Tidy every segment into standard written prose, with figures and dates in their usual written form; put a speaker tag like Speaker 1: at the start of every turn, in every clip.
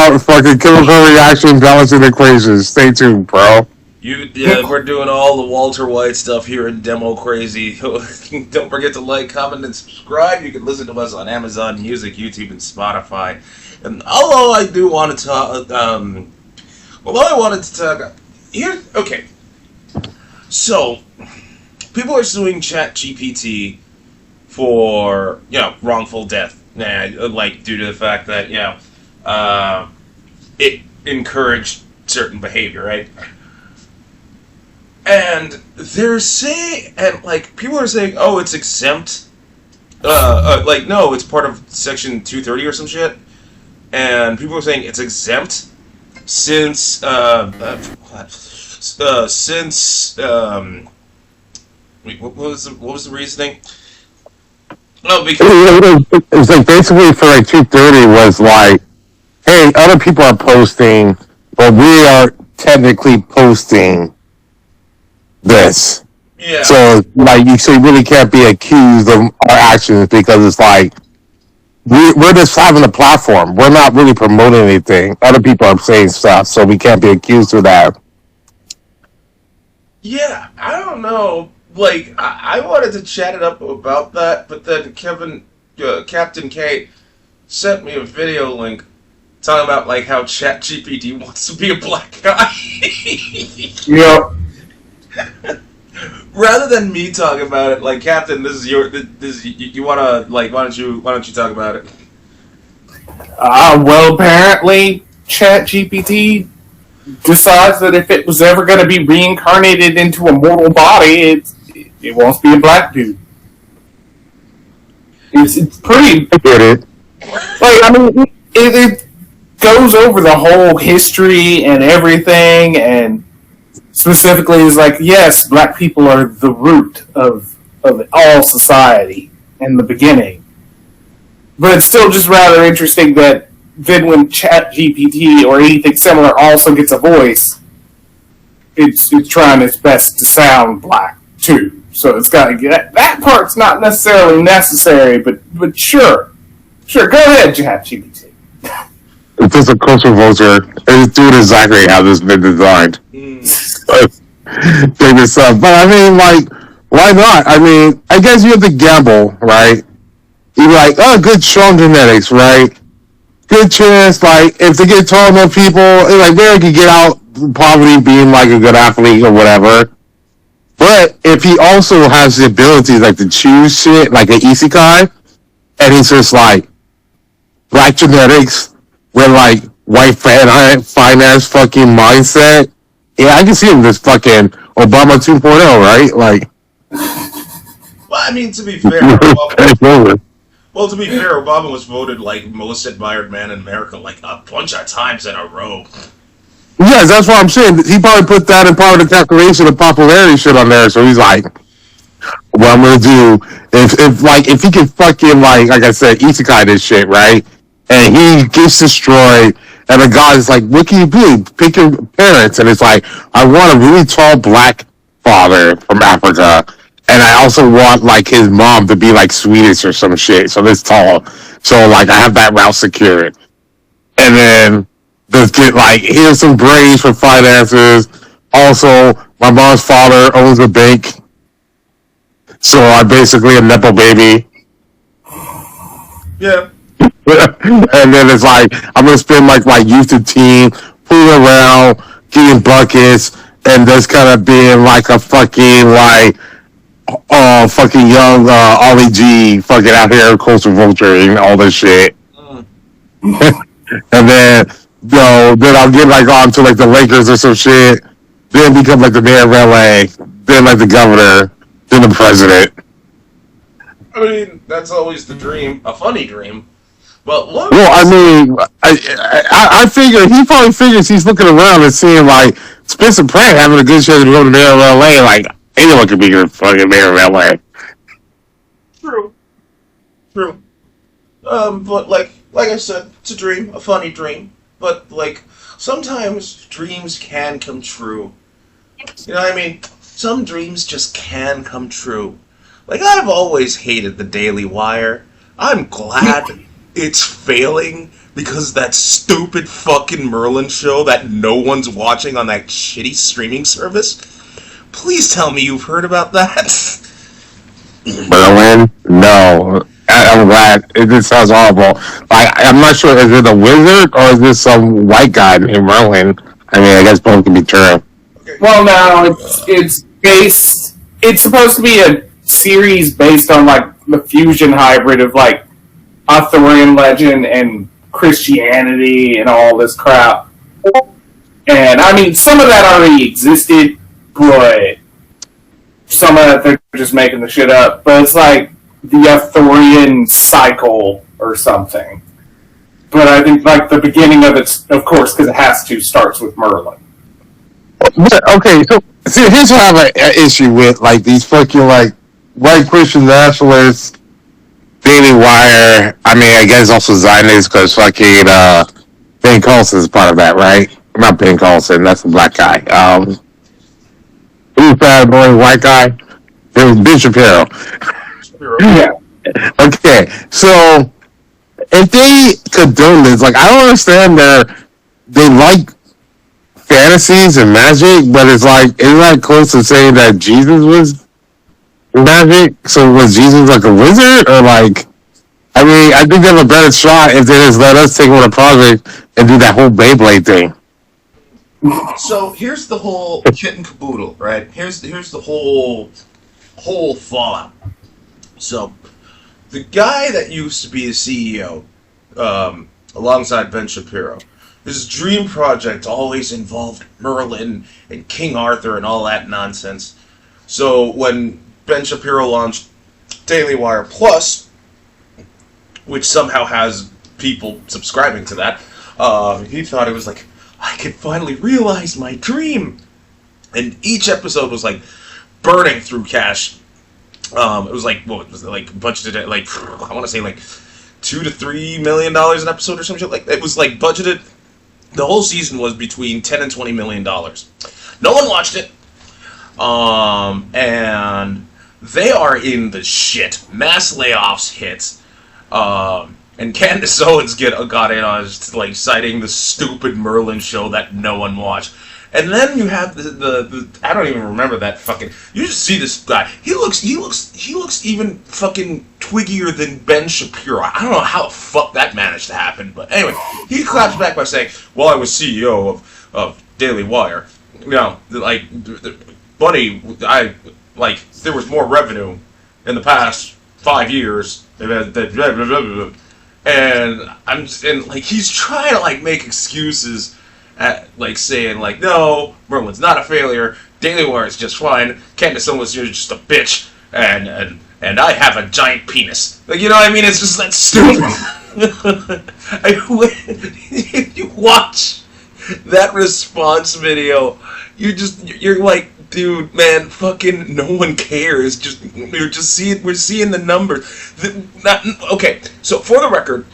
Speaker 1: out fucking chemical reaction balancing equations. Stay tuned, bro.
Speaker 2: We're doing all the Walter White stuff here in Demo Crazy. Don't forget to like, comment, and subscribe. You can listen to us on Amazon Music, YouTube, and Spotify. And although I do want to talk, here. Okay, so people are suing ChatGPT for wrongful death, like due to the fact that it encouraged certain behavior, right? And they're saying, and like people are saying, oh, it's exempt. No, it's part of Section 230 or some shit. And people are saying it's exempt since wait, what was the reasoning? No, because
Speaker 1: it was like basically for like 230 was like, hey, other people are posting, but we are technically posting this.
Speaker 2: Yeah.
Speaker 1: So you really can't be accused of our actions because it's like we're just having a platform. We're not really promoting anything. Other people are saying stuff, so we can't be accused of that.
Speaker 2: Yeah, I don't know. Like, I wanted to chat it up about that, but then Captain K sent me a video link talking about like how ChatGPT wants to be a black guy.
Speaker 1: Yep.
Speaker 2: Rather than me talk about it, like Captain, you wanna like why don't you talk about it?
Speaker 3: Well, apparently ChatGPT decides that if it was ever going to be reincarnated into a mortal body, it wants to be a black dude. It's pretty.
Speaker 1: I get it.
Speaker 3: Like, I mean, it goes over the whole history and everything, and specifically is like, yes, black people are the root of all society in the beginning. But it's still just rather interesting that then when ChatGPT or anything similar also gets a voice, it's trying its best to sound black too. So it's got to get that part's not necessarily necessary, but sure, go ahead, ChatGPT.
Speaker 1: It's just a cultural vulture. It's doing exactly how this has been designed. Take this up. But I mean, like, why not? I mean, I guess you have to gamble, right? You're like, oh, good, strong genetics, right? Good chance, like, if they get tall enough people, like, they could get out of poverty being, like, a good athlete or whatever. But if he also has the ability, like, to choose shit, like an isekai, and he's just, like, black genetics with, like, white finance fucking mindset, yeah, I can see him just fucking Obama 2.0, right? Like,
Speaker 2: well, I mean, to be fair, Obama was voted like most admired man in America like a bunch of times in a row.
Speaker 1: Yes, that's what I'm saying. He probably put that in part of the calculation of popularity shit on there. So he's like, what I'm gonna do if he can fucking like I said, isekai this shit, right? And he gets destroyed. And the guy's like, what can you do? Pick your parents. And it's like, I want a really tall black father from Africa. And I also want, like, his mom to be, like, Swedish or some shit. So this tall. So, like, I have that route secured. And then just get, like, here's some braids for finances. Also, my mom's father owns a bank. So I'm basically a Nepo baby.
Speaker 2: Yeah.
Speaker 1: And then it's like, I'm going to spend my youth and teen fooling around, getting buckets, and just kind of being like a fucking, like, fucking young Ollie G fucking out here culture vulturing all this shit. And then I'll get like on to like the Lakers or some shit, then become like the mayor of LA, then like the governor, then the president.
Speaker 2: I mean, that's always the dream, a funny dream. Well,
Speaker 1: I mean, I figure he probably figures he's looking around and seeing like Spencer Pratt having a good chance to go to mayor of LA. Like anyone could be the fucking mayor of LA.
Speaker 2: True. But like I said, it's a dream, a funny dream. But like sometimes dreams can come true. You know what I mean? Some dreams just can come true. Like I've always hated the Daily Wire. I'm glad it's failing because that stupid fucking Merlin show that no one's watching on that shitty streaming service? Please tell me you've heard about that.
Speaker 1: Merlin? No. I'm glad. It just sounds horrible. Like, I'm not sure, is it a wizard or is this some white guy named Merlin? I mean, I guess both can be true.
Speaker 3: Well, no, it's based. It's supposed to be a series based on like the fusion hybrid of like Arthurian legend and Christianity and all this crap. And I mean, some of that already existed, but some of that they're just making the shit up. But it's like the Arthurian cycle or something. But I think like the beginning of it, of course, because it has to, starts with Merlin.
Speaker 1: But, okay, so see, here's what I have an issue with, like, these fucking, like, white Christian nationalists, Daily Wire, I mean, I guess also Zionists, because fucking, Ben Carlson's part of that, right? Not Ben Carlson, that's the black guy. Who's that boy, white guy? It was Ben Shapiro.
Speaker 3: Yeah.
Speaker 1: Okay, so, if they condone this, like, I don't understand they like fantasies and magic, but it's like close to saying that Jesus was magic. So was Jesus like a wizard, or like? I mean, I think they have a better shot if they just let us take over the project and do that whole Beyblade thing.
Speaker 2: So here's the whole kit and caboodle, right? Here's the whole fallout. So the guy that used to be a CEO, alongside Ben Shapiro, his dream project always involved Merlin and King Arthur and all that nonsense. So when Ben Shapiro launched Daily Wire Plus, which somehow has people subscribing to that, he thought it was like, I could finally realize my dream. And each episode was like burning through cash. It was like, what was it, like budgeted at like, I want to say like $2 to $3 million an episode or some shit. Like, it was like budgeted. The whole season was between $10 and $20 million. No one watched it. And they are in the shit. Mass layoffs hit. And Candace Owens got in on like citing the stupid Merlin show that no one watched. And then you have the I don't even remember that fucking. You just see this guy. He looks even fucking twiggier than Ben Shapiro. I don't know how the fuck that managed to happen, but anyway, he claps back by saying, "Well, I was CEO of Daily Wire. You know, like, buddy, I like there was more revenue in the past 5 years." And I'm just, and like he's trying to like make excuses. At, like saying like, no, Merlin's not a failure, Daily Wire is just fine, Candace Owens, you're just a bitch, and I have a giant penis. Like, you know what I mean? It's just that stupid. If you watch that response video, you're like, dude, man, fucking no one cares. We're seeing the numbers. Okay, so for the record,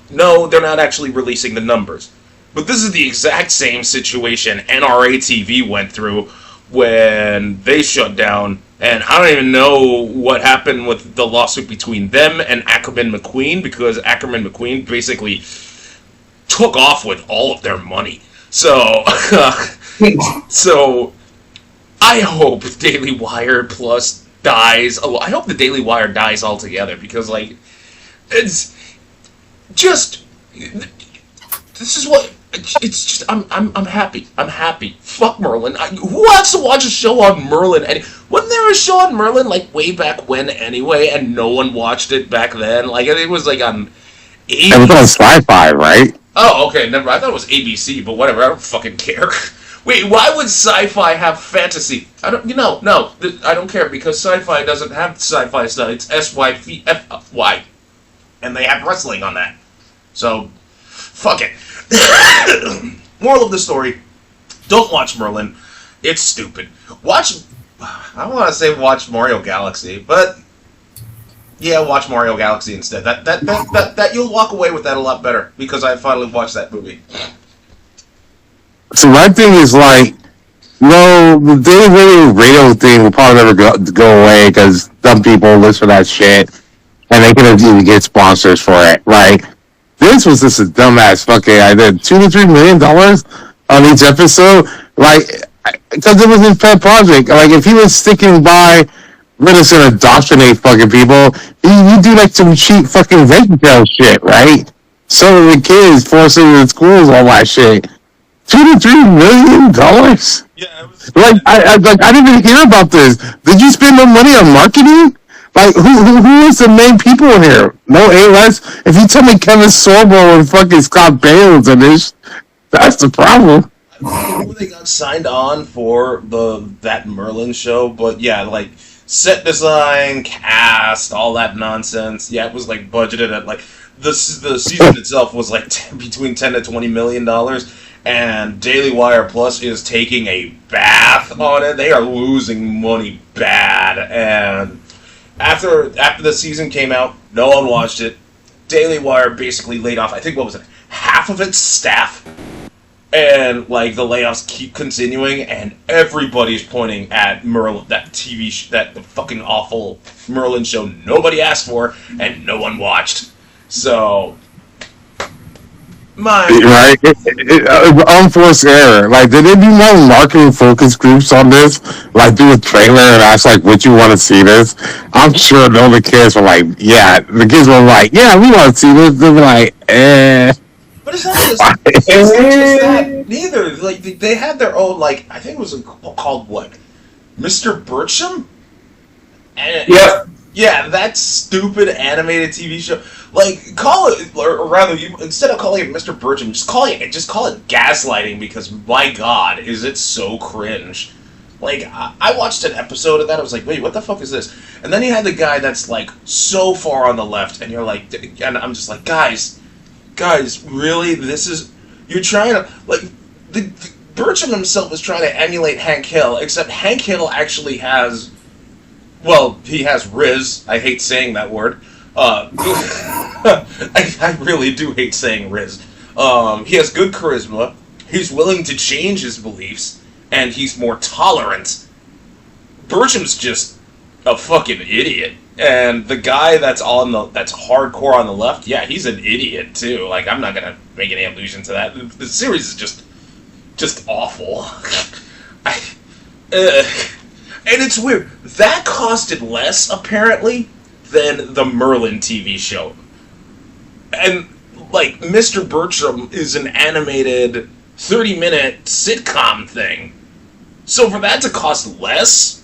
Speaker 2: no, they're not actually releasing the numbers. But this is the exact same situation NRA TV went through when they shut down, and I don't even know what happened with the lawsuit between them and Ackerman McQueen, because Ackerman McQueen basically took off with all of their money. So, so I hope Daily Wire Plus dies. I hope the Daily Wire dies altogether, because like it's just. This is what it's just. I'm happy. I'm happy. Fuck Merlin. Who wants to watch a show on Merlin? Wasn't there a show on Merlin like way back when anyway, and no one watched it back then? Like it was like on. ABC.
Speaker 1: It was on Sci-Fi, right?
Speaker 2: Oh, okay. Never. I thought it was ABC, but whatever. I don't fucking care. Wait, why would Sci-Fi have fantasy? I don't. No. I don't care, because Sci-Fi doesn't have Sci-Fi stuff. It's SYFY, and they have wrestling on that. So. Fuck it. Moral of the story, don't watch Merlin. It's stupid. I don't want to say watch Mario Galaxy, but yeah, watch Mario Galaxy instead. That you'll walk away with that a lot better, because I finally watched that movie.
Speaker 1: So my thing is like, no, the daily radio thing will probably never go away, because some people listen to that shit and they can even get sponsors for it. Like, This was just a dumbass fucking idea. $2 to $3 million on each episode, like, because it was his pet project. Like, if he was sticking by, we're just gonna indoctrinate fucking people. You do like some cheap fucking VeggieTales shit, right? So the kids forcing in schools, all that shit. $2 to $3 million.
Speaker 2: Yeah, it was.
Speaker 1: Like I didn't even hear about this. Did you spend no money on marketing? Like who is the main people in here? No A-list. If you tell me Kevin Sorbo and fucking Scott Bales in this, that's the problem.
Speaker 2: I don't know who they got signed on for that Merlin show, but yeah, like set design, cast, all that nonsense. Yeah, it was like budgeted at like the season itself was like between $10 to $20 million, and Daily Wire Plus is taking a bath on it. They are losing money bad, and after the season came out, no one watched it. Daily Wire basically laid off, I think, what was it, half of its staff, and like the layoffs keep continuing, and everybody's pointing at Merlin, that that the fucking awful Merlin show nobody asked for and no one watched. So,
Speaker 1: right, unforced error. Like, did they do more marketing focus groups on this? Like, do a trailer and ask like, would you want to see this? I'm sure no the kids were like, yeah. The kids were like, yeah, we want to see this. They were like, eh.
Speaker 2: But it's not just that neither. Like they had their own, like, I think it was called what, Mr. Bircham? And yeah, that stupid animated TV show. Like, call it, or rather, instead of calling it Mr. Bircham, just call it gaslighting, because my God, is it so cringe. Like, I watched an episode of that, I was like, wait, what the fuck is this? And then you had the guy that's like so far on the left, and you're like, and I'm just like, guys, really? You're trying to, like, the Bircham himself is trying to emulate Hank Hill, except Hank Hill actually has, well, he has Riz. I hate saying that word. I really do hate saying Riz. He has good charisma, he's willing to change his beliefs, and he's more tolerant. Bircham's just a fucking idiot. And the guy that's hardcore on the left, yeah, he's an idiot too. Like, I'm not gonna make any allusion to that. The series is just awful. And it's weird. That costed less, apparently, than the Merlin TV show. And, like, Mr. Bircham is an animated 30-minute sitcom thing. So for that to cost less,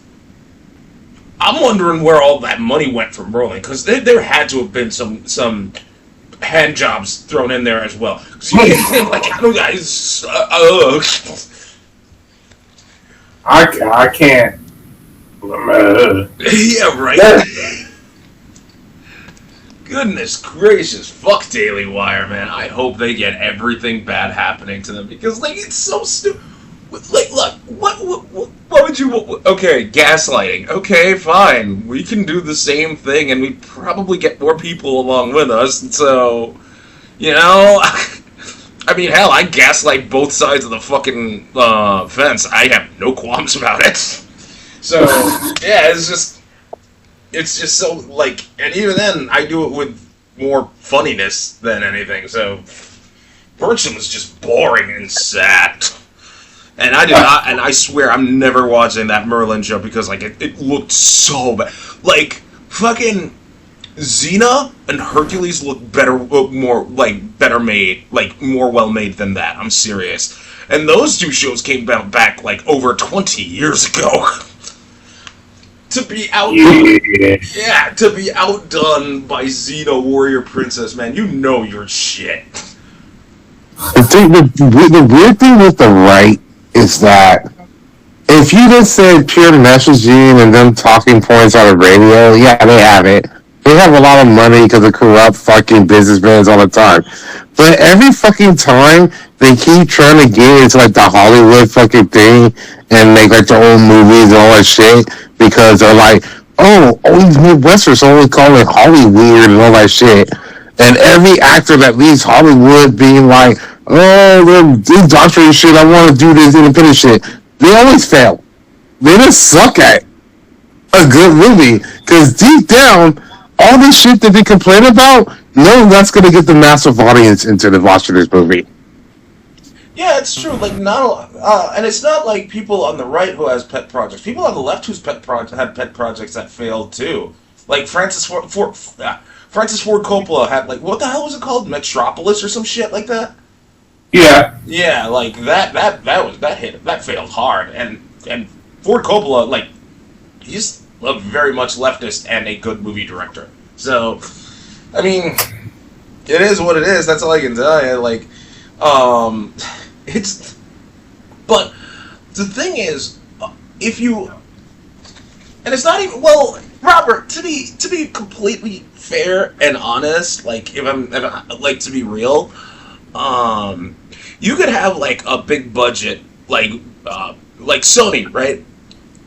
Speaker 2: I'm wondering where all that money went from Merlin, because there had to have been some hand jobs thrown in there as well. Because you can't, like, I don't guys.
Speaker 3: I can't.
Speaker 2: Yeah, right. Goodness gracious, fuck Daily Wire, man. I hope they get everything bad happening to them, because, like, it's so stupid. Like, look, what would you... Okay, gaslighting. Okay, fine. We can do the same thing, and we probably get more people along with us, so... You know... I mean, hell, I gaslight both sides of the fucking fence. I have no qualms about it. So, yeah, it's just so, like... And even then, I do it with more funniness than anything, so... Bircham was just boring and sad. And I did not, and I swear I'm never watching that Merlin show, because, like, it looked so bad. Like, fucking Xena and Hercules look better made, like, more well made than that. I'm serious. And those two shows came back, like, over 20 years ago. To be outdone, to be outdone by Xena Warrior Princess, man, you know you're shit.
Speaker 1: The weird thing with the right is that if you just said pure messaging and them talking points on the radio, yeah, they have it. They have a lot of money because of corrupt fucking businessmen all the time. But every fucking time they keep trying to get into like the Hollywood fucking thing and make like their own movies and all that shit, because they're like, oh, all these Midwesterners always call it Hollyweird and all that shit. And every actor that leaves Hollywood being like, oh, they're doctoring shit, I want to do this independent shit, they always fail. They just suck at a good movie. Because deep down, all this shit that they complain about, no, that's going to get the massive audience into the watching this movie.
Speaker 2: Yeah, it's true. Like and it's not like people on the right who has pet projects. People on the left whose had pet projects that failed too. Like Francis Ford Coppola had, like, what the hell was it called? Metropolis or some shit like that.
Speaker 3: Yeah.
Speaker 2: Yeah, like that failed hard, and Ford Coppola, like, he's a very much leftist and a good movie director. So, I mean, it is what it is. That's all I can tell you. Like, but the thing is, if you, and it's not even, well, Robert, to be completely fair and honest, like, if I'm like, to be real, you could have, like, a big budget, like Sony, right?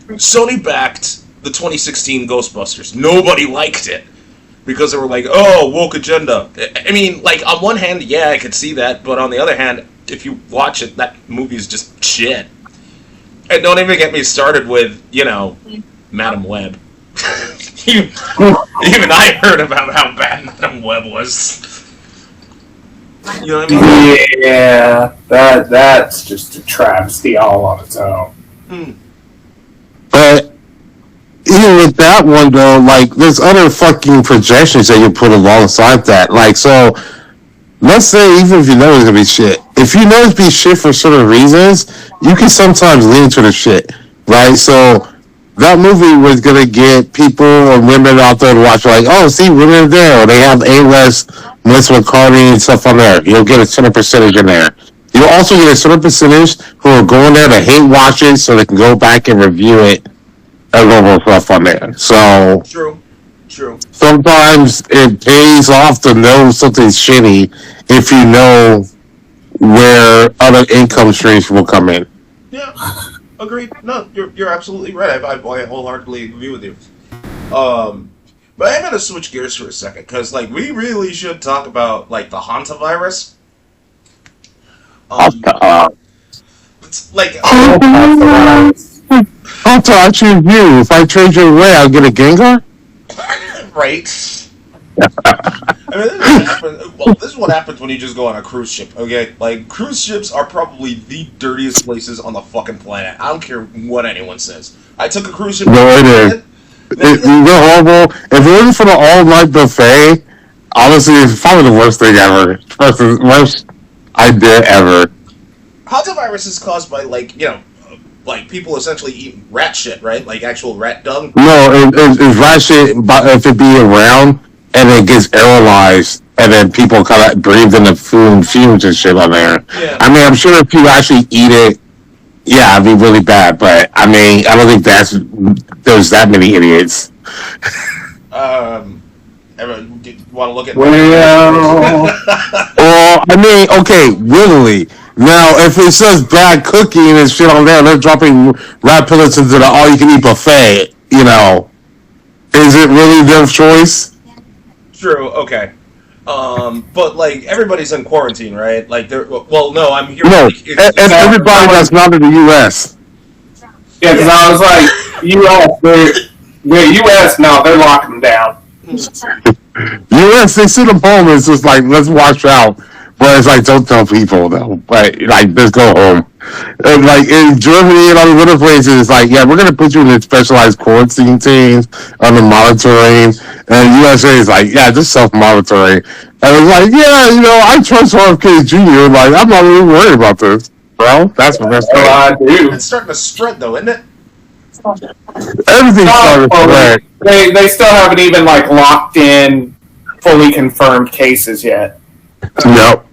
Speaker 2: Sony backed the 2016 Ghostbusters. Nobody liked it because they were like, oh, woke agenda. I mean, like, on one hand, yeah, I could see that, but on the other hand, if you watch it, that movie is just shit. And don't even get me started with, Madam Web. Even I heard about how bad Madam Web was. You know what I mean?
Speaker 3: Yeah, that's just a travesty all on its own.
Speaker 1: But even with that one, though, like, there's other fucking projections that you put alongside that. Like, so, let's say, even if you know it's gonna be shit, if you know it's be shit for certain reasons, you can sometimes lean to the shit, right? So, that movie was gonna get people or women out there to watch, like, oh, see, women are there, or they have A-list Melissa McCartney and stuff on there. You'll get a certain percentage in there. You'll also get a certain percentage who are going there to hate watch it so they can go back and review it and normal stuff on there. So
Speaker 2: True.
Speaker 1: sometimes it pays off to know something's shitty if you know where other income streams will come in.
Speaker 2: Yeah, agreed. No, you're absolutely right. I wholeheartedly agree with you. But I'm gonna switch gears for a second because, like, we really should talk about, like, the hantavirus. It's like,
Speaker 1: I'll touch you. If I trade you away, I'll get a Gengar.
Speaker 2: right? I mean, this is what happens when you just go on a cruise ship. Okay, like, cruise ships are probably the dirtiest places on the fucking planet. I don't care what anyone says. I took a cruise ship.
Speaker 1: No, it is. It's horrible. If it wasn't for the all-night buffet, honestly, it's probably the worst thing ever. Worst idea ever.
Speaker 2: Hantavirus is caused by, like, like, people essentially eating rat shit, right? Like, actual rat dung.
Speaker 1: No, it's rat shit, but if it be around and it gets aerolized, and then people kind of breathe in the fumes and shit on there.
Speaker 2: Yeah.
Speaker 1: I mean, I'm sure if you actually eat it, yeah, it'd be really bad. But I mean, I don't think there's that many idiots.
Speaker 2: Everyone, want to look at?
Speaker 1: Well, I mean, okay, willingly. Now, if it says bad cooking and shit on there, they're dropping rat pellets into the all-you-can-eat buffet. Is it really their choice?
Speaker 2: True. Okay. But, like, everybody's in quarantine, right? Like, no, I'm here.
Speaker 1: No, and everybody that's not in the U.S.
Speaker 3: Yeah, because I was like, U.S. No, they're locking them down.
Speaker 1: U.S. they sit them home and it's just like, let's watch out. But it's like, don't tell people though. But like, just go home. And like in Germany and all the other places, it's like, yeah, we're gonna put you in a specialized quarantine teams under monitoring. And USA is like, yeah, just self-monitoring. And it's like, yeah, I trust RFK Jr. Like, I'm not really worried about this, bro. That's what I
Speaker 3: do.
Speaker 2: It's starting to spread though, isn't it?
Speaker 1: Everything's starting to spread.
Speaker 3: They still haven't even, like, locked in fully confirmed cases yet.
Speaker 1: Nope.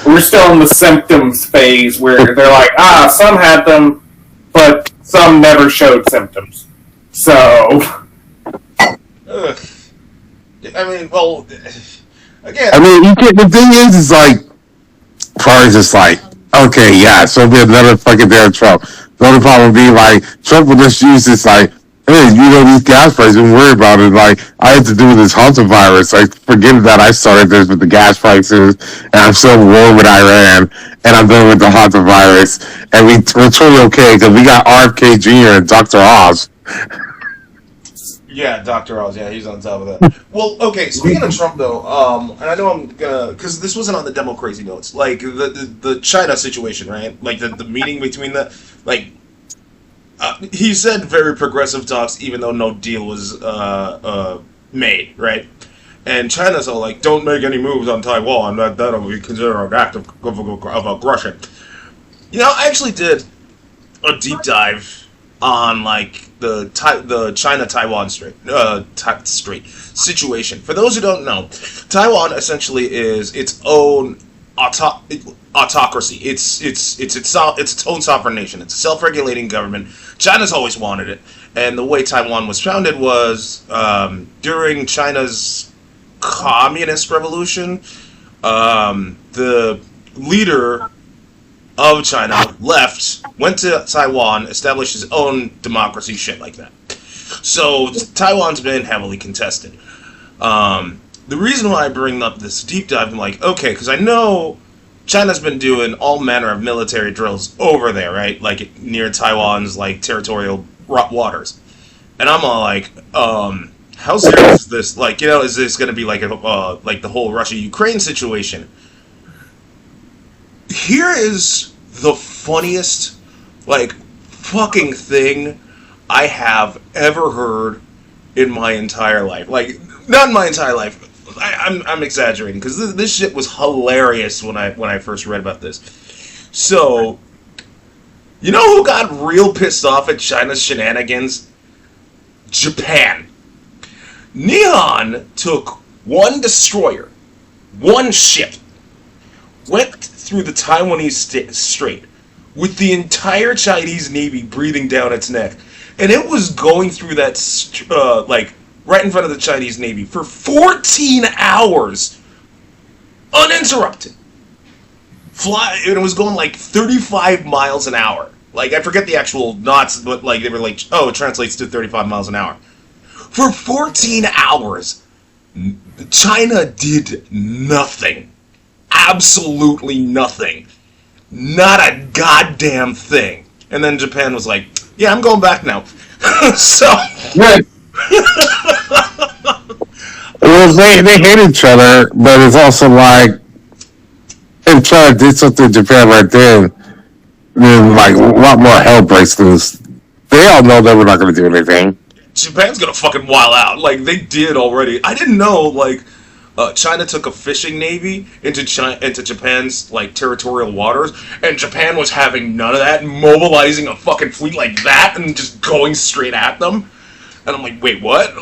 Speaker 3: We're still in the symptoms phase where they're like, some had them, but some never showed symptoms. So,
Speaker 2: Ugh. I mean, well, again.
Speaker 1: I mean, the thing is like, probably just like, okay, yeah, so it'll be another fucking day of Trump. The only problem would be like, Trump will just use this like, hey, these gas prices, don't worry about it. Like, I had to do with this hantavirus. Like, forget that I started this with the gas prices, and I'm still in war with Iran, and I'm done with the hantavirus, and we're totally okay, because we got RFK Jr. and Dr. Oz.
Speaker 2: Yeah, Dr. Oz. Yeah, he's on top of that. Well, okay. Speaking of Trump, though, and I know I'm gonna because this wasn't on the demo crazy notes, like the China situation, right? Like the meeting between like he said very progressive talks, even though no deal was made, right? And China's all like, don't make any moves on Taiwan. That'll be considered an act of aggression. You know, I actually did a deep dive on like the China Taiwan Strait situation. For those who don't know, Taiwan essentially is its own autocracy. It's its own sovereign nation. It's a self-regulating government. China's always wanted it, and the way Taiwan was founded was during China's communist revolution. The leader of China left, went to Taiwan, established his own democracy, shit like that. So Taiwan's been heavily contested. The reason why I bring up this deep dive, I'm like, okay, because I know China's been doing all manner of military drills over there, right? Like near Taiwan's like territorial waters, and I'm all like, how serious is this? Like, you know, is this going to be like like the whole Russia-Ukraine situation? Here is the funniest, like, fucking thing I have ever heard in my entire life. Like, not in my entire life. I'm exaggerating because this shit was hilarious when I first read about this. So, you know who got real pissed off at China's shenanigans? Japan. Nihon took one destroyer, one ship, went through the Taiwanese Strait with the entire Chinese Navy breathing down its neck, and it was going through that like right in front of the Chinese Navy for 14 hours uninterrupted. And it was going like 35 miles an hour. Like, I forget the actual knots, but like they were like, oh, it translates to 35 miles an hour. For 14 hours, China did nothing. Absolutely nothing. Not a goddamn thing. And then Japan was like, yeah, I'm going back now. So...
Speaker 1: Right. Well, they hate each other, but it's also like, if China did something to Japan right then like a lot more hell breaks loose. They all know that we're not going to do anything.
Speaker 2: Japan's gonna fucking wild out. Like, they did already. I didn't know, like, China took a fishing navy into Japan's, like, territorial waters, and Japan was having none of that, mobilizing a fucking fleet like that and just going straight at them. And I'm like, wait, what?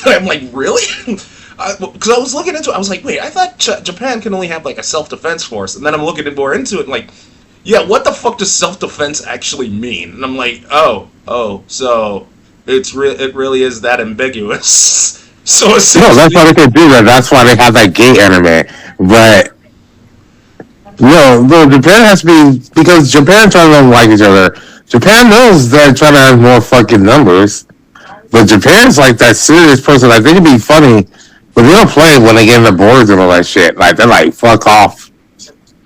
Speaker 2: I'm like, really? Because I was looking into it, I was like, wait, I thought Japan can only have, like, a self-defense force. And then I'm looking more into it, and like, yeah, what the fuck does self-defense actually mean? And I'm like, oh, so... it really is that ambiguous. So essentially,
Speaker 1: no, that's why they can do that. That's why they have that gay anime. But no, Japan has to be, because Japan and China don't like each other. Japan knows that China has more fucking numbers, but Japan's like that serious person. Like, they can be funny, but they don't play when they get in the borders and all that shit. Like, they're like, fuck off.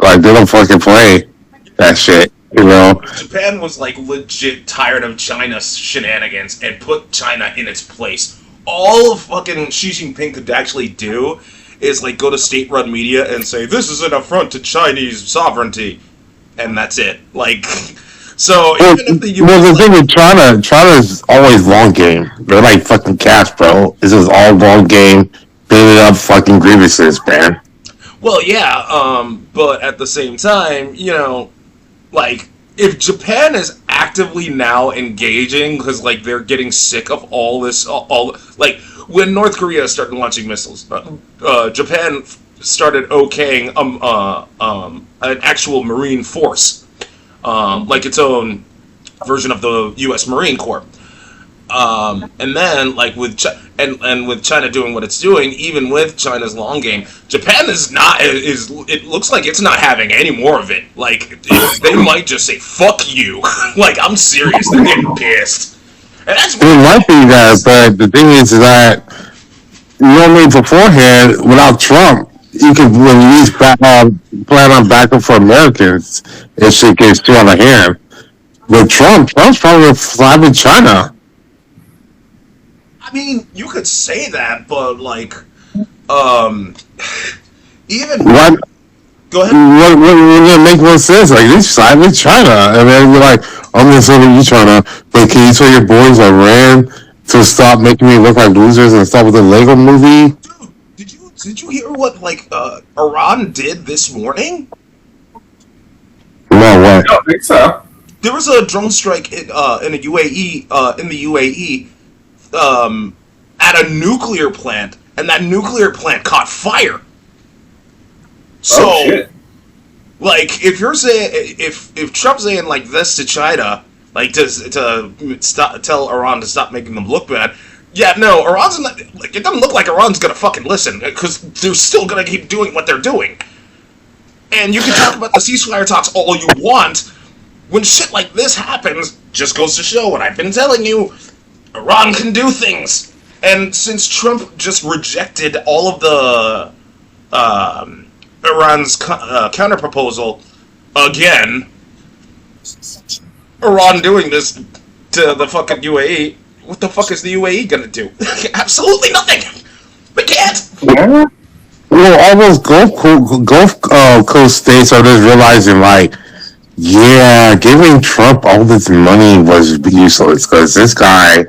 Speaker 1: Like, they don't fucking play that shit. You know,
Speaker 2: Japan was like legit tired of China's shenanigans and put China in its place. All fucking Xi Jinping could actually do is like go to state-run media and say, this is an affront to Chinese sovereignty, and that's it. Like, so even if the US,
Speaker 1: well, the thing with China's always long game. They're like fucking cats, bro. This is all long game, building up fucking grievances, man.
Speaker 2: Well, yeah, but at the same time, you know, like, if Japan is actively now engaging because, like, they're getting sick of all this, like, when North Korea started launching missiles, Japan started okaying an actual Marine force, like its own version of the U.S. Marine Corps. And then, like, with with China doing what it's doing, even with China's long game, Japan it looks like it's not having any more of it. Like, they might just say, fuck you. Like, I'm serious, they're getting pissed. And that's
Speaker 1: it might be that, but the thing is that, you know what I mean, beforehand, without Trump, you could, when you use plan on backing for Americans, it shit gets too out of hand. With Trump's probably flying China.
Speaker 2: mean, you could say that, but like, even
Speaker 1: What?
Speaker 2: go ahead.
Speaker 1: What would make more sense? Like, they side with China, and then you're like, I'm gonna say with you, China, but can you tell your boys Iran to stop making me look like losers and stop with the Lego movie?
Speaker 2: Dude, did you hear what like Iran did this morning?
Speaker 1: No,
Speaker 3: I
Speaker 1: what?
Speaker 3: don't think so.
Speaker 2: There was a drone strike in a UAE in the UAE at a nuclear plant, and that nuclear plant caught fire. So,
Speaker 3: Oh shit.
Speaker 2: like, if you're saying if Trump's saying like this to China, like to stop, tell Iran to stop making them look bad. Yeah, no, Iran's not. Like, it doesn't look like Iran's gonna fucking listen because they're still gonna keep doing what they're doing. And you can talk about the ceasefire talks all you want. When shit like this happens, just goes to show what I've been telling you. Iran can do things. And since Trump just rejected all of the Iran's counterproposal again, Iran doing this to the fucking UAE, what the fuck is the UAE gonna do? Absolutely nothing. They can't.
Speaker 1: Yeah. Well, all those Gulf Coast states are just realizing, like, yeah, giving Trump all this money was useless because this guy,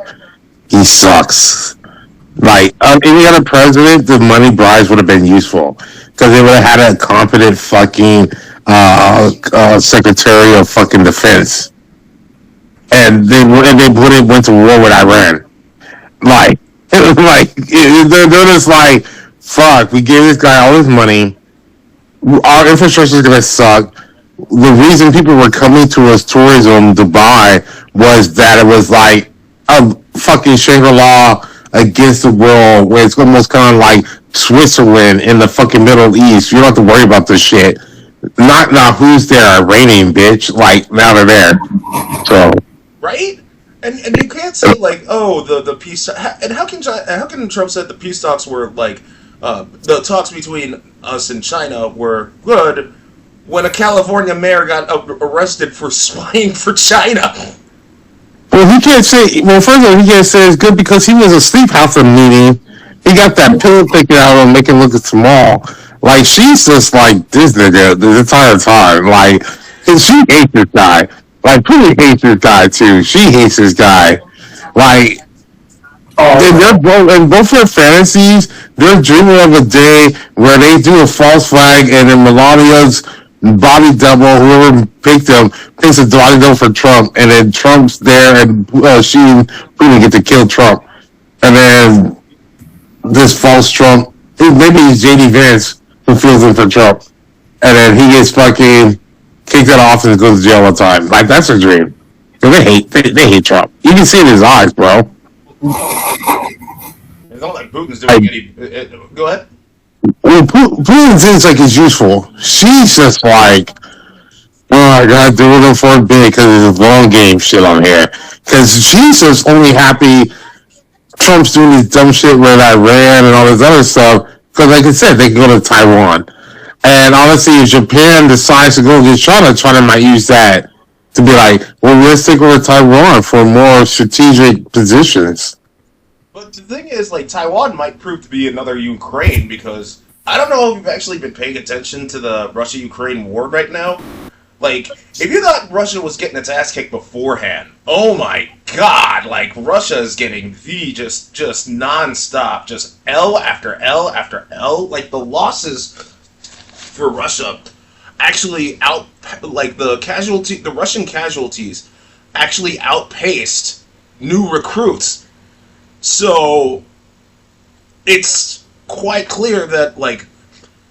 Speaker 1: he sucks. Like, any other president, the money bribes would have been useful because they would have had a competent fucking Secretary of fucking Defense, and they wouldn't went to war with Iran. Like, they're just like, fuck, we gave this guy all this money. Our infrastructure is gonna suck. The reason people were coming to us tourism Dubai was that it was like a fucking Shangri-La against the world, where it's almost kind of like Switzerland in the fucking Middle East. You don't have to worry about this shit. Not who's there, Iranian bitch. Like, now they're there. So
Speaker 2: Right? And you can't say like, oh, the peace. And how can Trump say the peace talks were like the talks between us and China were good when a California mayor got arrested for spying for China?
Speaker 1: well, he can't say. Well, first of all, he can't say it's good because he was asleep half the meeting. He got that pillow taken out and make him look small. Like, she's just like this nigga the entire time. Like, and she hates this guy. Like, Pootie hates this guy too. She hates this guy. Like, they're both in both their fantasies. They're dreaming of a day where they do a false flag and then Melania's body double, whoever picked him, picks a body double for Trump, and then Trump's there and she and Putin get to kill Trump, and then this false Trump, maybe it's JD Vance who fills in for Trump, and then he gets fucking kicked out of office and goes to jail all the time. Like, that's a dream. They hate Trump. You can see it in his eyes, bro.
Speaker 2: It's not like Putin's doing any. Go ahead.
Speaker 1: Well, Putin thinks like he's useful. She's just like, oh, I gotta do it for a bit because it's a long game shit on here. Because she's just only happy Trump's doing this dumb shit with Iran and all this other stuff. Because, like I said, they can go to Taiwan. And honestly, if Japan decides to go against China, China might use that to be like, well, let's take over Taiwan for more strategic positions.
Speaker 2: But the thing is, like, Taiwan might prove to be another Ukraine because I don't know if you've actually been paying attention to the Russia-Ukraine war right now. Like, if you thought Russia was getting its ass kicked beforehand, oh my god, like, Russia is getting just non-stop, just L after L after L. Like, the losses for Russia actually the Russian casualties actually outpaced new recruits. So it's quite clear that, like,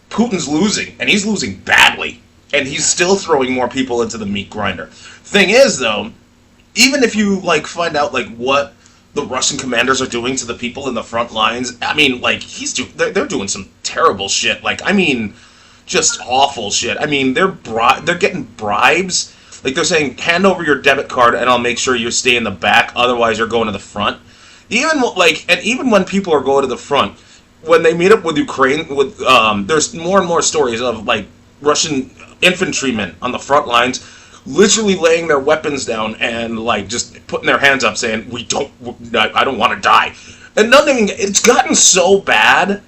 Speaker 2: Putin's losing, and he's losing badly, and he's still throwing more people into the meat grinder. Thing is, though, even if you, like, find out, like, what the Russian commanders are doing to the people in the front lines, I mean, like, they're doing some terrible shit. Like, I mean, just awful shit. I mean, they're getting bribes. Like, they're saying, hand over your debit card and I'll make sure you stay in the back, otherwise you're going to the front. Even when people are going to the front, when they meet up with Ukraine, there's more and more stories of, like, Russian infantrymen on the front lines literally laying their weapons down and, like, just putting their hands up saying, I don't want to die. And nothing. It's gotten so bad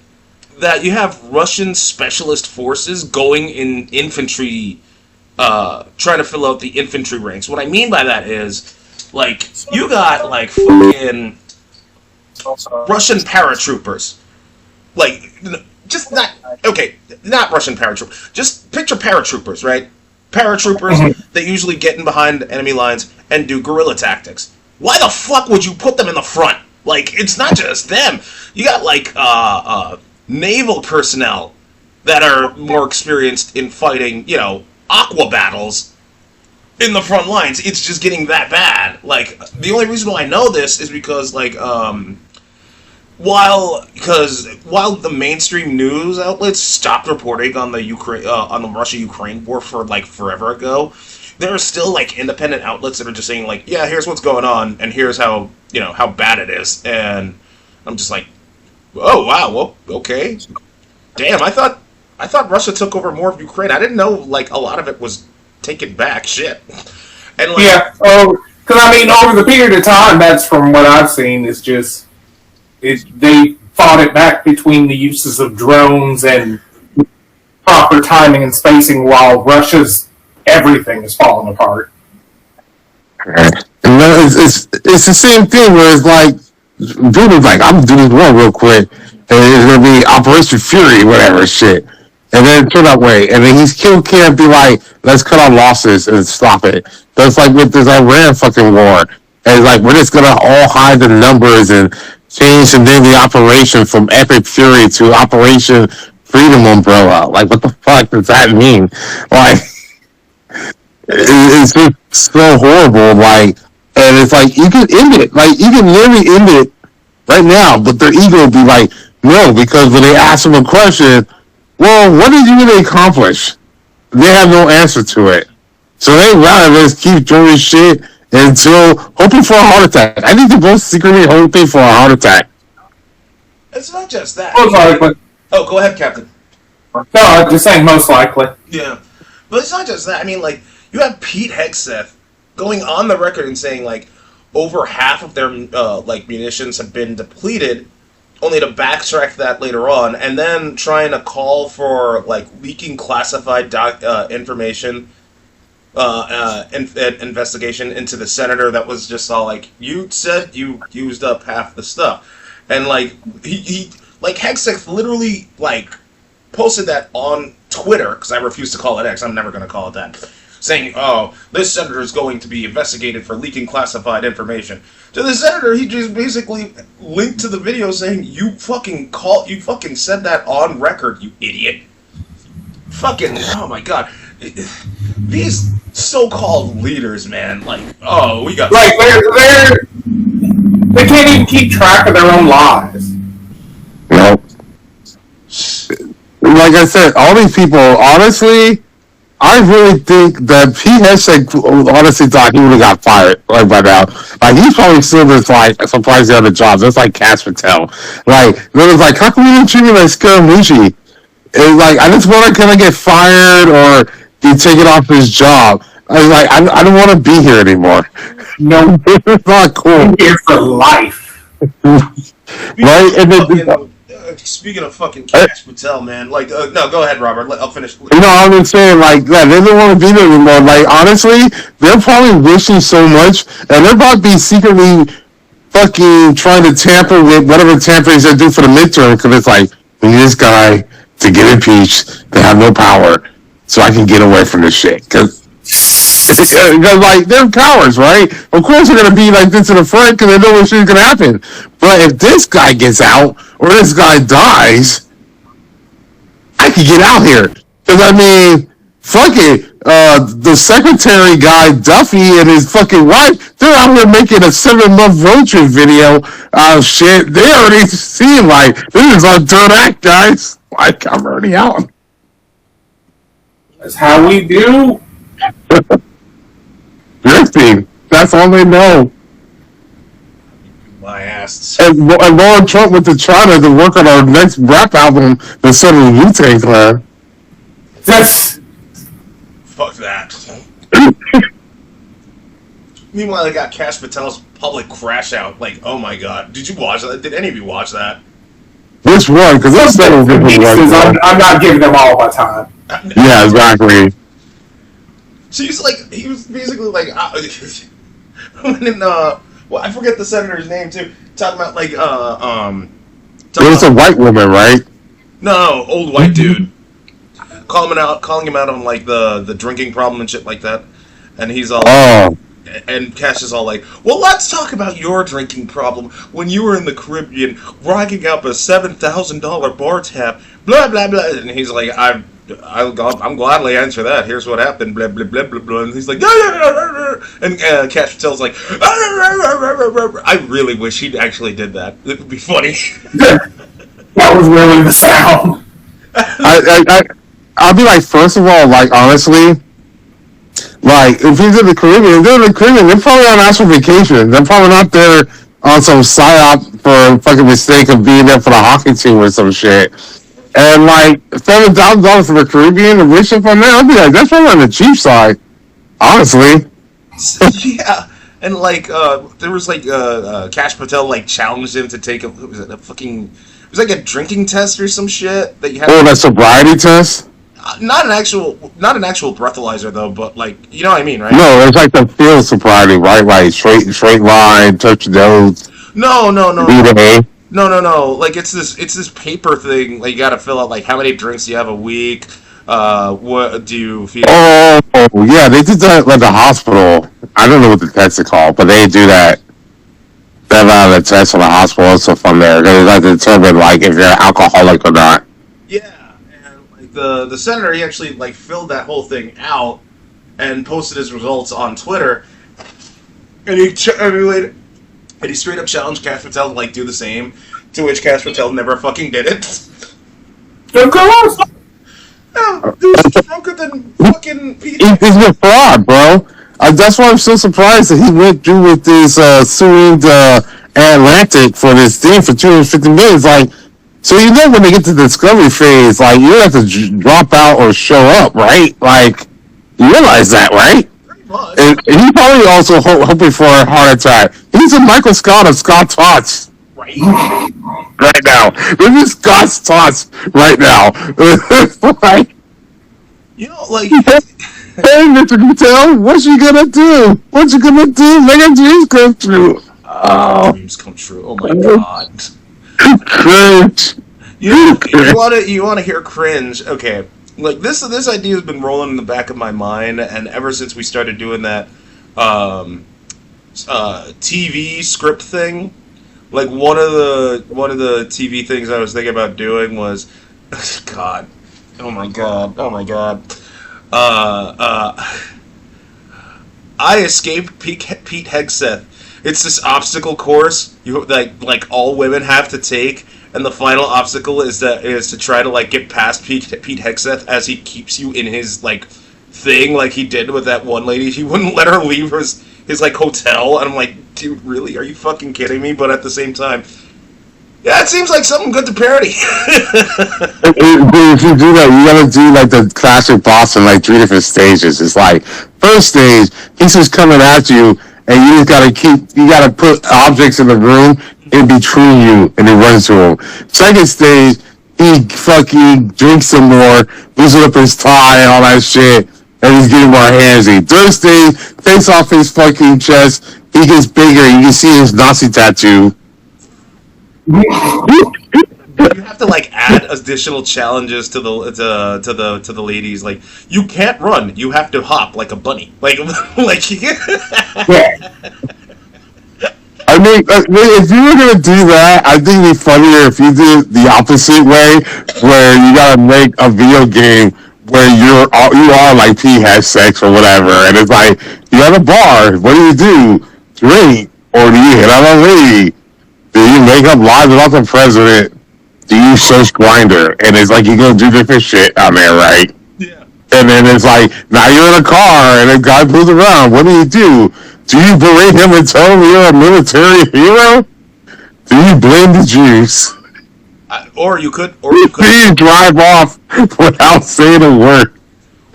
Speaker 2: that you have Russian specialist forces going in infantry, trying to fill out the infantry ranks. What I mean by that is, like, you got like fucking Russian paratroopers, like, just not okay, not Russian paratroopers. Just picture paratroopers, right? Paratroopers that usually get in behind enemy lines and do guerrilla tactics. Why the fuck would you put them in the front? Like, it's not just them. You got like naval personnel that are more experienced in fighting, you know, aqua battles in the front lines. It's just getting that bad. Like, the only reason why I know this is because, like, while the mainstream news outlets stopped reporting on the Russia-Ukraine war for like forever ago, there are still like independent outlets that are just saying like, yeah, here's what's going on and here's how, you know, how bad it is. And I'm just like, oh wow, well, okay, damn, I thought Russia took over more of Ukraine. I didn't know like a lot of it was taken back. Shit. And like,
Speaker 3: yeah, because I mean, over the period of time, that's from what I've seen. Is just they fought it back between the uses of drones and proper timing and spacing, while Russia's everything is falling apart.
Speaker 1: And it's the same thing where it's like, dude is like, I'm doing this one real quick, and it's gonna be Operation Fury, whatever shit. And then turn that way, and then he's can't be like, let's cut our losses and stop it. That's like with this Iran fucking war. And it's like, we're just gonna all hide the numbers and change the name of the operation from Epic Fury to Operation Freedom Umbrella. Like, what the fuck does that mean? Like, it's just so horrible. Like, and it's like, you can end it. Like, you can literally end it right now, but their ego will be like, no, because when they ask them a question, well, what did you really accomplish? They have no answer to it. So they rather just keep doing shit until hoping for a heart attack. I think they're both secretly hoping for a heart attack.
Speaker 2: it's not just that.
Speaker 3: Most likely.
Speaker 2: Oh, go ahead, Captain.
Speaker 3: No, I'm just saying most likely.
Speaker 2: Yeah, but it's not just that. I mean, like, you have Pete Hegseth going on the record and saying like over half of their like munitions have been depleted, only to backtrack that later on, and then trying to call for like leaking classified information, investigation into the senator that was just all like, you said you used up half the stuff, and like he like Hegseth literally like posted that on Twitter, because I refuse to call it X. I'm never going to call it that. Saying, oh, this senator is going to be investigated for leaking classified information. To the senator, he just basically linked to the video saying, you fucking said that on record, you idiot. Fucking, oh my god. These so-called leaders, man, like, oh, we got...
Speaker 3: Like, they can't even keep track of their own lives.
Speaker 1: No. Like I said, all these people, honestly, I really think that Pete Hegseth honestly thought he would have got fired like by now. Like, he's probably still just like surprised the other jobs. That's like Cass Patel. Like, it was like, how come you didn't treat me like Scaramucci? It's like, I just want to kind of get fired or be taken off his job. I was like, I don't want to be here anymore.
Speaker 3: No,
Speaker 1: This is not cool.
Speaker 3: I'm here for life.
Speaker 1: Right? And then,
Speaker 2: speaking of fucking Cash Patel, man, like, no, go ahead, Robert. I'll finish.
Speaker 1: you know, I'm just saying, like, yeah, they don't want to be there anymore. Like, honestly, they're probably wishing so much, and they're about to be secretly fucking trying to tamper with whatever tampering they do for the midterm, because it's like, we need this guy to get impeached, to have no power, so I can get away from this shit. Because, like, they're cowards, right? Of course they're going to be like this in the front, because they know what shit's going to happen. But if this guy gets out, or this guy dies, I could get out here. Because, I mean, fuck it. The secretary guy, Duffy, and his fucking wife, they're out here making a 7-month road trip video. Shit. They already seem like, this is our third act, guys. Like, I'm already out.
Speaker 3: That's how we do.
Speaker 1: Drifting. That's all they know.
Speaker 2: My ass.
Speaker 1: And Lauren Trump went to China to work on our next rap album, the son of the Wu-Tang Clan.
Speaker 3: That's...
Speaker 2: Fuck that. Meanwhile, they got Cash Patel's public crash out. Like, oh my god, did you watch that? Did any of you watch that?
Speaker 1: Which one? Because that's several different ones.
Speaker 3: I'm not giving them all my time.
Speaker 1: Yeah, exactly.
Speaker 2: So he was basically like, when well, I forget the senator's name too. Talking about like,
Speaker 1: It was a white woman, right?
Speaker 2: No, old white dude. Calling him out on like the drinking problem and shit like that. And he's all, and Cash is all like, well, let's talk about your drinking problem when you were in the Caribbean, racking up a $7,000 bar tab, blah blah blah. And he's like, I'm gladly answer that. Here's what happened, blah blah blah blah blah. And he's like, and Cash Patel's like, I really wish he actually did that. It would be funny.
Speaker 3: That was really the sound.
Speaker 1: I'll be like, first of all, like, honestly, like, if he's in the Caribbean, they're probably on actual vacation. They're probably not there on some psyop for a fucking mistake of being there for the hockey team or some shit. And, like, $7,000 for the Caribbean, the rich shit on there, I'll be like, that's probably on the cheap side. Honestly.
Speaker 2: Yeah. And, like, there was, like, Cash Patel, like, challenged him to take it was like a drinking test or some shit that you had.
Speaker 1: Oh, that sobriety test?
Speaker 2: Not an actual breathalyzer though, but like, you know what I mean, right?
Speaker 1: No, it's like the field sobriety, right? Like straight line, touch nose.
Speaker 2: No.
Speaker 1: B-Day.
Speaker 2: No. Like it's this paper thing. Like you got to fill out like how many drinks you have a week. What do you feel?
Speaker 1: Oh yeah, they did that at the hospital. I don't know what the test is called, but they do that. They have the test in the hospital and stuff on there. They like to determine like if you're an alcoholic or not.
Speaker 2: Yeah. The senator, he actually like filled that whole thing out and posted his results on Twitter, and he straight up challenged Cash Patel to like do the same, to which Cash Patel never fucking did it.
Speaker 3: Of course.
Speaker 2: No, dude's drunker than fucking Pete.
Speaker 1: He's a fraud, bro. That's why I'm so surprised that he went through with this suing Atlantic for this thing for $250 million. Like. So you know when they get to the discovery phase, like you have to drop out or show up, right? Like you realize that, right?
Speaker 2: Pretty much.
Speaker 1: And he probably also hoping for a heart attack. He's a Michael Scott of Scott Tots.
Speaker 2: Right.
Speaker 1: Right now, this is Scott's Tots right now. Like,
Speaker 2: you know, like.
Speaker 1: Hey, Mr. Patel, what you gonna do? What you gonna do? Make your dreams come true. Oh,
Speaker 2: dreams come true. Oh my god.
Speaker 1: Cringe.
Speaker 2: You want to hear cringe? Okay, like this idea has been rolling in the back of my mind, and ever since we started doing that TV script thing, like one of the TV things I was thinking about doing was, God, oh my god, I escaped Pete Hegseth. It's this obstacle course you like all women have to take, and the final obstacle is to try to like get past Pete Hegseth as he keeps you in his like thing, like he did with that one lady. He wouldn't let her leave his like hotel, and I'm like, dude, really? Are you fucking kidding me? But at the same time, yeah, it seems like something good to parody.
Speaker 1: If you do that, you gotta do like the classic boss in like 3 different stages. It's like first stage, he's just coming at you. And you just gotta put objects in the room in between you, and it runs to him. Second stage, he fucking drinks some more, loses up his tie and all that shit, and he's getting more handsy. Third stage, takes off his fucking chest, he gets bigger, you can see his Nazi tattoo.
Speaker 2: You have to like add additional challenges to the ladies. Like you can't run, you have to hop like a bunny. Like
Speaker 1: Yeah. I mean, if you were gonna do that, I think it'd be funnier if you did the opposite way, where you gotta make a video game where you are like P has sex or whatever, and it's like you at a bar. What do? Drink, or do you hit on a lady? Do you make up lies about the president? Do you search Grindr? And it's like you go do different shit on there, right?
Speaker 2: Yeah.
Speaker 1: And then it's like now you're in a car and a guy pulls around. What do? Do you berate him and tell him you're a military hero? Do you blame the Jews?
Speaker 2: Or you could
Speaker 1: Do you drive off without saying a word?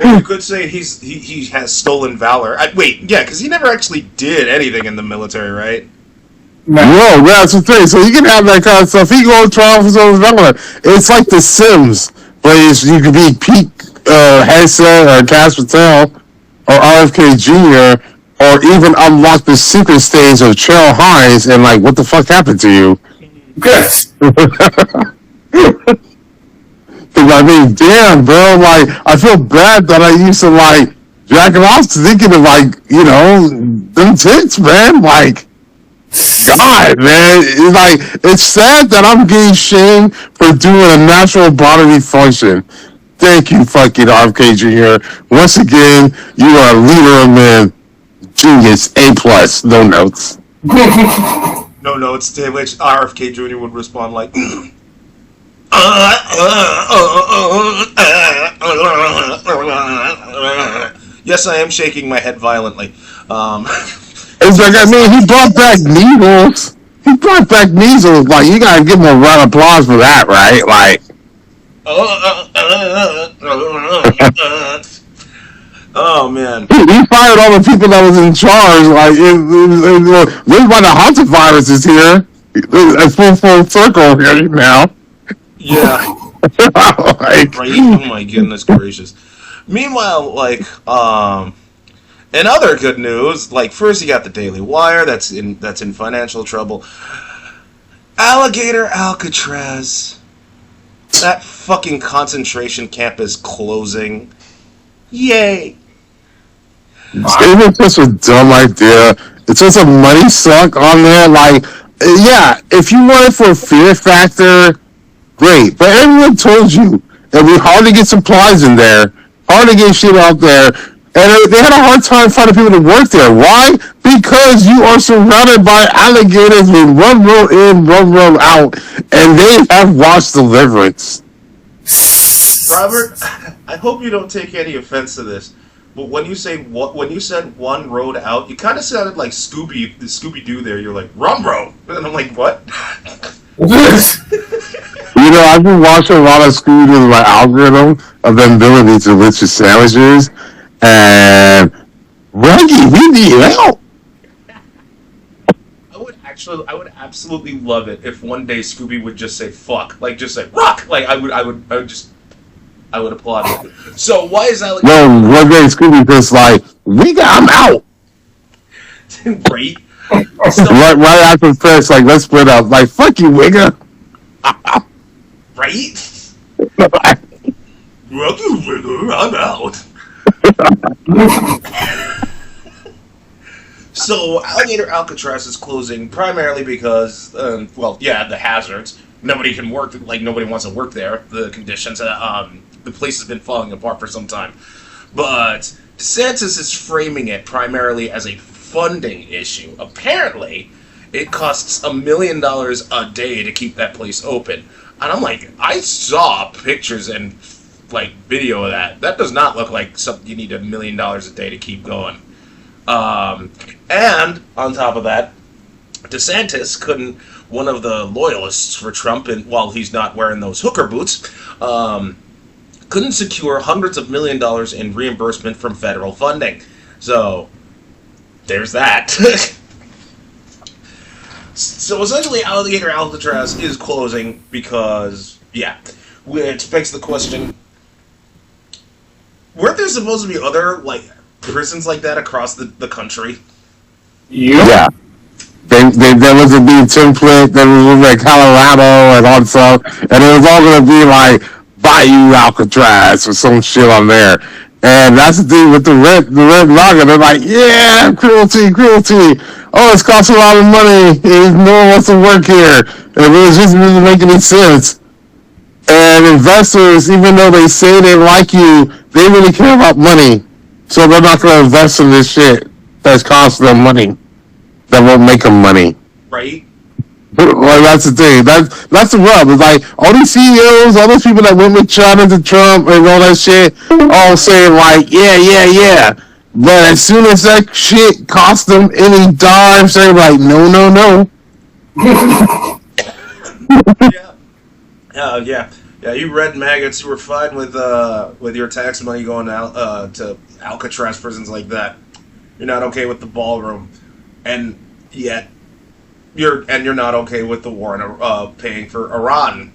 Speaker 2: Or you could say he has stolen valor. Because he never actually did anything in the military, right?
Speaker 3: No.
Speaker 1: Whoa, that's the thing. So you can have that kind of stuff. He go to trial for something similar. It's like The Sims, where you could be Pete Hegseth or Cass Patel or RFK Jr. or even unlock the secret stage of Cheryl Hines and like, what the fuck happened to you?
Speaker 3: Yes.
Speaker 1: I mean, damn, bro. Like, I feel bad that I used to like jack it off thinking of like, them tits, man. Like, God, man. It's like, it's sad that I'm getting shamed for doing a natural bodily function. Thank you, fucking RFK Jr. Once again, you are a leader of men. Genius. A+. No notes.
Speaker 2: No notes, to which RFK Jr. would respond like, yes, I am shaking my head violently.
Speaker 1: It's like, I mean, he brought back needles. He brought back measles. Like, you gotta give him a round of applause for that, right? Like,
Speaker 2: oh man,
Speaker 1: he fired all the people that was in charge. Like, this why the haunted virus is here. It's full circle here now.
Speaker 2: yeah.
Speaker 1: Like,
Speaker 2: Right? Oh my goodness gracious. Meanwhile, like, in other good news, like first you got the Daily Wire that's in financial trouble. Alligator Alcatraz. That fucking concentration camp is closing. Yay.
Speaker 1: It's just a dumb idea. It's just a money suck on there. Like, yeah, if you want it for a fear factor, great. But everyone told you that we hard to get supplies in there, hard to get shit out there, and they had a hard time finding people to work there. Why? Because you are surrounded by alligators with one row in, one row out, and they have watched Deliverance.
Speaker 2: Robert, I hope you don't take any offense to this, but when you said one road out, you kind of sounded like Scooby Doo. There, you're like Rumro, and I'm like, what?
Speaker 1: I've been watching a lot of Scooby Doo with my algorithm of them doing these delicious sandwiches, and Reggie, we need help.
Speaker 2: I would absolutely love it if one day Scooby would just say fuck, like just say rock, like I would applaud it. So why is that?
Speaker 1: No, one day Scooby just like, I'm out.
Speaker 2: Great.
Speaker 1: Right after first, like, let's split up. Like, fuck you, wigger.
Speaker 2: Right? Fuck you, wigger. I'm out. So, Alligator Alcatraz is closing primarily because, the hazards. Nobody can work, like, nobody wants to work there. The conditions, the place has been falling apart for some time. But DeSantis is framing it primarily as a funding issue. Apparently, it costs $1 million a day to keep that place open. And I'm like, I saw pictures and, like, video of that. That does not look like something you need $1 million a day to keep going. And on top of that, DeSantis one of the loyalists for Trump, and while he's not wearing those hooker boots, couldn't secure hundreds of $millions in reimbursement from federal funding. So, there's that. So essentially, Alligator Alcatraz is closing because, which begs the question, weren't there supposed to be other, like, prisons like that across the country?
Speaker 1: Yeah. There was a big template, there was like Colorado and all stuff, and it was all going to be like Bayou Alcatraz or some shit on there. And that's the thing with the red logo. They're like, yeah, cruelty. Oh, it's costing a lot of money. No one wants to work here. And it just doesn't make any sense. And investors, even though they say they like you, they really care about money. So they're not going to invest in this shit that's costing them money. That won't make them money.
Speaker 2: Right?
Speaker 1: Like, that's the thing. That's the rub. It's like, all these CEOs, all those people that went with China to Trump and all that shit, all saying like, yeah. But as soon as that shit cost them any dimes, they're like, no.
Speaker 2: Yeah. Yeah, you red maggots, you were fine with your tax money going out to Alcatraz prisons like that. You're not okay with the ballroom, and yet you're not okay with the war and paying for Iran.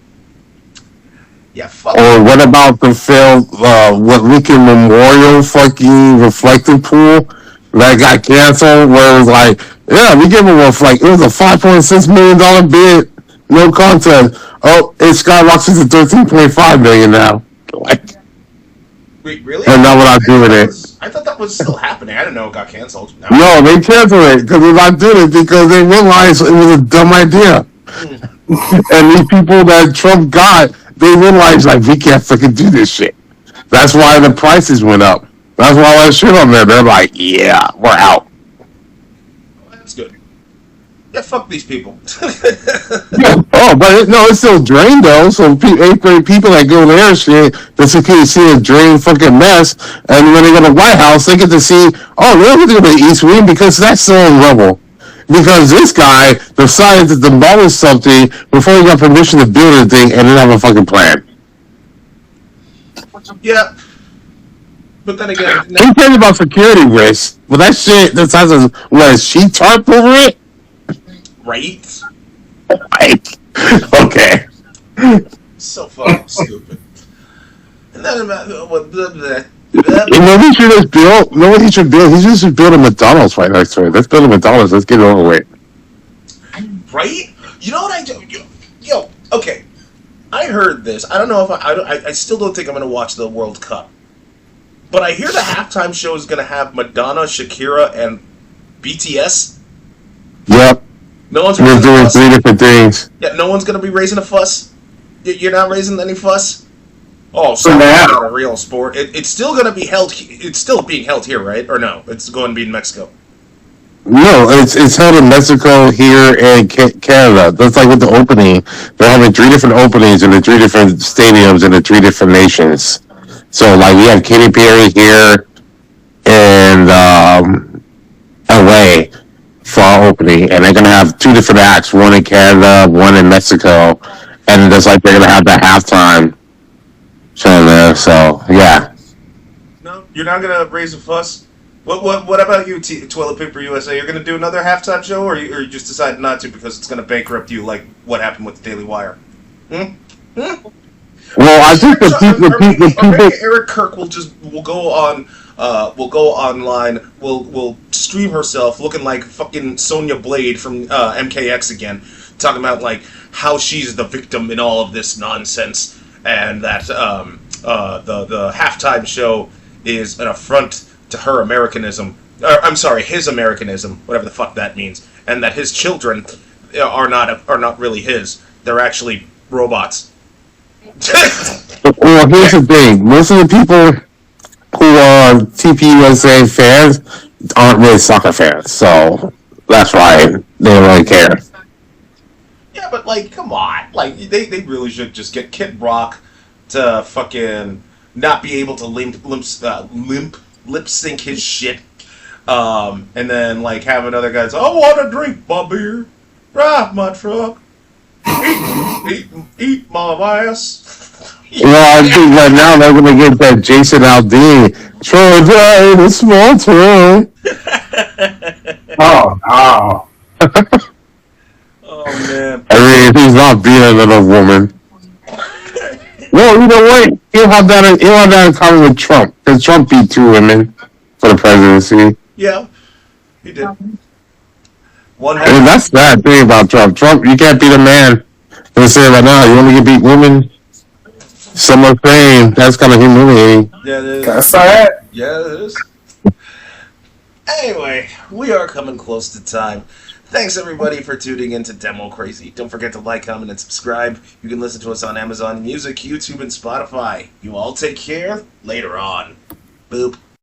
Speaker 2: Yeah, fuck.
Speaker 1: Or what about the failed what Lincoln Memorial fucking reflective pool that got canceled? Where it was like, yeah, we give him a like it was a $5.6 million bid, no contest. Oh, it skyrockets to 13.5 million now. Like,
Speaker 2: Wait, really?
Speaker 1: and now we're not doing it.
Speaker 2: I thought that was still happening. I didn't know it got canceled.
Speaker 1: No, they canceled it because they're not doing it because they realized it was a dumb idea. And these people that Trump got, they realized like we can't fucking do this shit. That's why the prices went up. That's why all that shit on there. They're like, yeah, we're out.
Speaker 2: That's good. Yeah, fuck these people.
Speaker 1: Oh, but no, it's still drained though. So eighth grade people that go there and shit, they can see a drain fucking mess. And when they go to the White House, they get to see, oh, they're going to the East Wing because that's still in rubble. Because this guy decided to demolish something before he got permission to build anything and didn't have a fucking plan.
Speaker 2: Yeah. But then again,
Speaker 1: He cares about security risks, but that shit that has a sheet tarp over it.
Speaker 2: right?
Speaker 1: Right. Okay.
Speaker 2: So fucking stupid. And then about
Speaker 1: You know what he should have built? You know what he should build? He should build a McDonald's right next to it. Let's build a McDonald's. Let's get it over with.
Speaker 2: right? You know what I do? Yo, okay. I heard this. I don't know if I still don't think I'm gonna watch the World Cup. But I hear the halftime show is gonna have Madonna, Shakira, and BTS.
Speaker 1: Yep.
Speaker 2: No one's
Speaker 1: We're
Speaker 2: raising a
Speaker 1: doing
Speaker 2: fuss.
Speaker 1: 3 different things.
Speaker 2: Yeah, no one's gonna be raising a fuss. You're not raising any fuss. Oh,
Speaker 3: For
Speaker 2: so
Speaker 3: now.
Speaker 2: not a real sport. It's still gonna be held. It's still being held here, right? Or no? It's going to be in Mexico.
Speaker 1: No, it's held in Mexico, here, and Canada. That's like with the opening. They're having 3 different openings in the 3 different stadiums in the 3 different nations. So, like, we have Katy Perry here and LA for our opening, and they're gonna have 2 different acts, one in Canada, one in Mexico, and just like they're gonna have the halftime show there. So, yeah.
Speaker 2: No, you're not gonna raise a fuss. What about you, Toilet Paper USA? You're gonna do another halftime show, or you just decided not to because it's gonna bankrupt you, like what happened with the Daily Wire?
Speaker 1: Well, I think the people.
Speaker 2: Eric Kirk will go online, will stream herself looking like fucking Sonya Blade from MKX again, talking about like how she's the victim in all of this nonsense, and that the halftime show is an affront to her Americanism. I'm sorry, his Americanism, whatever the fuck that means, and that his children are not really his. They're actually robots.
Speaker 1: Well, here's the thing. Most of the people who are TPUSA fans aren't really soccer fans, so that's why they don't really care.
Speaker 2: Yeah, but like, come on, like they really should just get Kid Rock to fucking not be able to lip sync his shit, and then like have another guy say, "I want to drink my beer, drive my truck, eat my ass."
Speaker 1: Well, I think right now they're going to get that Jason Aldean, Troy Day, the small town.
Speaker 3: Oh.
Speaker 2: Oh man!
Speaker 1: I mean, if he's not being another woman. Well, you know what? He'll have that in common with Trump, because Trump beat 2 women for the presidency.
Speaker 2: Yeah, he did. One.
Speaker 1: I mean, that's the bad thing about Trump. Trump, you can't beat a man. They're saying right now, you only can beat women. Someone's saying that's kind of humiliating.
Speaker 2: Yeah, it is.
Speaker 3: That's alright.
Speaker 2: Yeah, it is. Anyway, we are coming close to time. Thanks everybody for tuning in to Demo Crazy. Don't forget to like, comment, and subscribe. You can listen to us on Amazon Music, YouTube, and Spotify. You all take care. Later on. Boop.